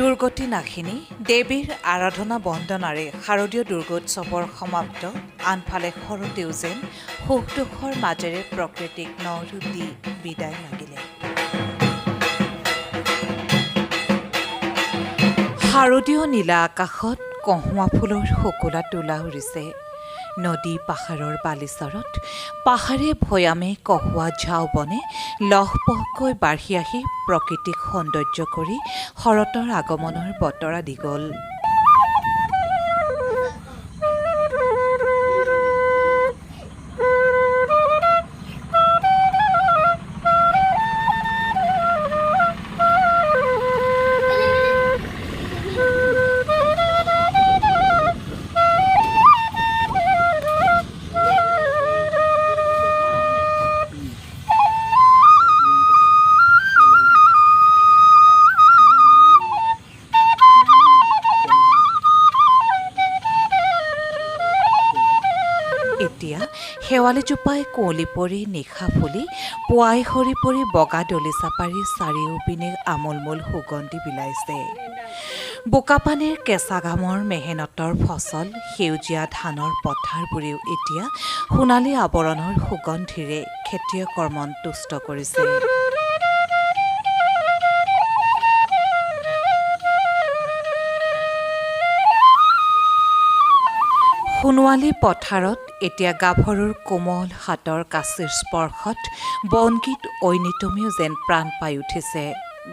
দুৰ্গতি নাশিনী দেৱীৰ আৰাধনা বন্দনাৰে শাৰদীয় দুৰ্গোৎসৱৰ সমাপ্ত। আনফালে শৰতেও যেন সুখ দুখৰ মাজেৰে প্ৰকৃতিক নৰূপ দি বিদায় মাগিলে। শাৰদীয় নীলা আকাশত কহুৱা ফুলৰ শুকুলা তোলা উৰিছে। নদী পাহাৰৰ বালিচৰত পাহাৰে ভৈয়ামে কহুৱা ঝাওবনে লহপহকৈ বাঢ়ি আহি প্ৰকৃতিক সৌন্দৰ্য কৰি শৰতৰ আগমনৰ বতৰা দি গ'ল। এতিয়া শেৱালিজোপাই কুঁৱলী পৰি নিশা ফুলি পুৱাই সৰি পৰি বগা দলিচা পাৰি চাৰিওপিনে আমোলমোল সুগন্ধি বিলাইছে। বোকাপানীৰ কেঁচা ঘামৰ মেহনতৰ ফচল সেউজীয়া ধানৰ পথাৰবোৰেও এতিয়া সোণালী আৱৰণৰ সুগন্ধিৰে খেতিয়কৰ মন তুষ্ট কৰিছে। সোণোৱালী পথাৰত এতিয়া গাভৰুৰ কোমল হাতৰ কাচিৰ স্পৰ্শত বনগীত ঐনিতমেও যেন প্ৰাণ পাই উঠিছে।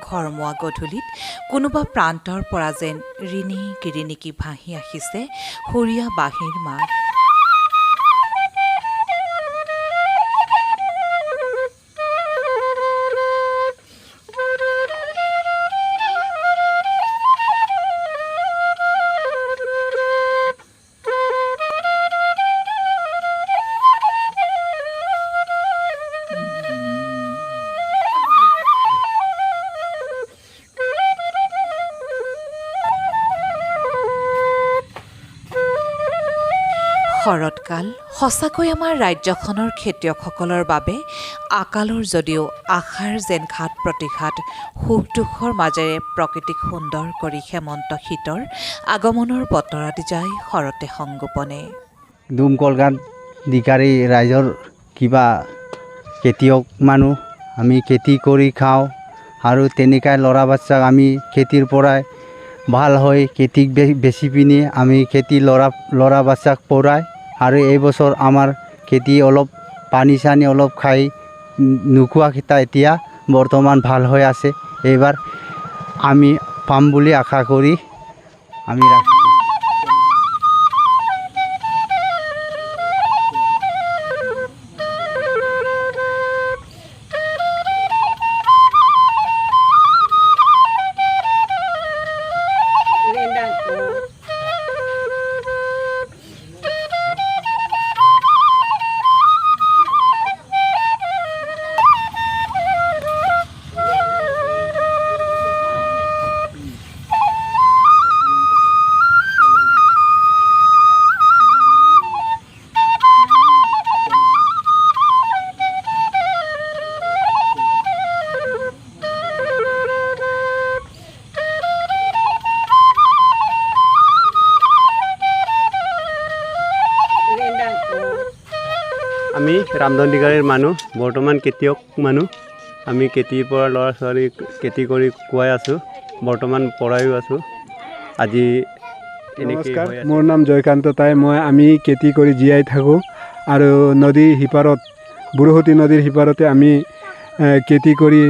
ঘৰমুৱা গধূলিত কোনোবা প্ৰান্তৰ পৰা যেন ৰিণি গিৰিনিকি ভাহি আহিছে সুৰীয়া বাঁহীৰ মাত। শৰৎকাল সঁচাকৈ আমাৰ ৰাজ্যখনৰ খেতিয়কসকলৰ বাবে আকালৰ যদিও আশাৰ যেন ঘাত প্ৰতিঘাত সুখ দুখৰ মাজেৰে প্ৰকৃতিক সুন্দৰ কৰি হেমন্ত শীতৰ আগমনৰ বতৰা দি যায় শৰতে সংগোপনে। দুমকল গাঁত দিকাৰী ৰাইজৰ কিবা খেতিয়ক মানুহ আমি খেতি কৰি খাওঁ আৰু তেনেকাই ল'ৰা বাচ্চাক আমি খেতিৰ পৰাই ভাল হৈ খেতিক বেচি পিনি আমি খেতি ল'ৰা বাচ্চাক পঢ়াই আৰু এই বছৰ আমাৰ খেতি অলপ পানী চানী অলপ খাই নোখোৱা খেতা এতিয়া বৰ্তমান ভাল হৈ আছে। এইবাৰ আমি পাম বুলি আশা কৰি আমি ৰাখিছোঁ। আমি ৰামদণ্ডিকাৰীৰ মানুহ, বৰ্তমান খেতিয়ক মানুহ। আমি খেতিৰ পৰা ল'ৰা ছোৱালী খেতি কৰি খুৱাই আছোঁ, বৰ্তমান পঢ়াইও আছোঁ। আজি নমস্কাৰ, মোৰ নাম জয়কান্ত তাই। আমি খেতি কৰি জীয়াই থাকোঁ আৰু নদীৰ সিপাৰত বুৰহতী নদীৰ সিপাৰতে আমি খেতি কৰি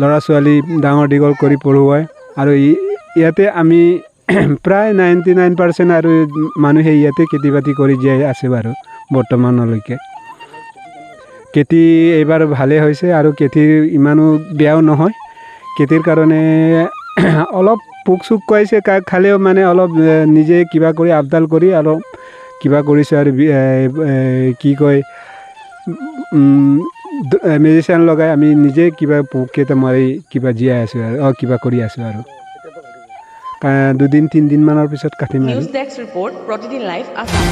ল'ৰা ছোৱালী ডাঙৰ দীঘল কৰি পঢ়ুৱাই আৰু ইয়াতে আমি প্ৰায় 99% আৰু মানুহে ইয়াতে খেতি বাতি কৰি জীয়াই আছে বাৰু বৰ্তমানলৈকে। খেতি এইবাৰ ভালেই হৈছে আৰু খেতিৰ ইমানো বেয়াও নহয়। খেতিৰ কাৰণে অলপ পোক চোক খুৱাইছে, খালেও মানে অলপ নিজে কিবা কৰি আপডাল কৰি অলপ কিবা কৰিছে আৰু কি কয় মেডিচিন লগাই আমি নিজে কিবা পোককেইটা মাৰি কিবা জীয়াই আছোঁ আৰু কিবা কৰি আছোঁ আৰু 2-3 দিনমানৰ পিছত কাটিম। নিউজ ডেস্ক ৰিপৰ্ট প্ৰতিদিন লাইভ আছাম।